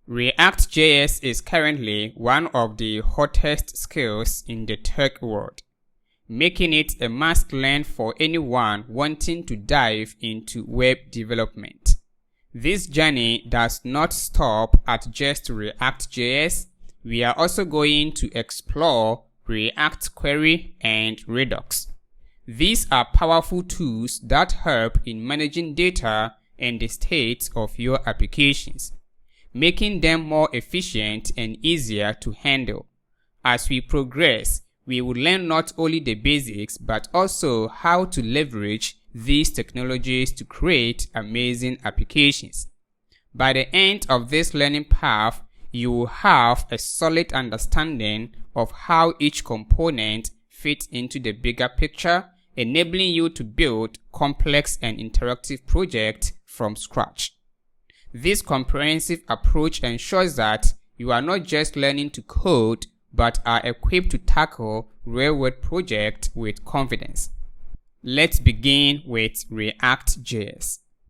ReactJS is currently one of the hottest skills in the tech world, making it a must-learn for anyone wanting to dive into web development. This journey does not stop at just ReactJS. We are also going to explore React Query and Redux. These are powerful tools that help in managing data and the state of your applications, making them more efficient and easier to handle. As we progress, we will learn not only the basics but also how to leverage these technologies to create amazing applications. By the end of this learning path, you will have a solid understanding of how each component fits into the bigger picture, enabling you to build complex and interactive projects from scratch. This comprehensive approach ensures that you are not just learning to code, but are equipped to tackle real-world projects with confidence. Let's begin with ReactJS.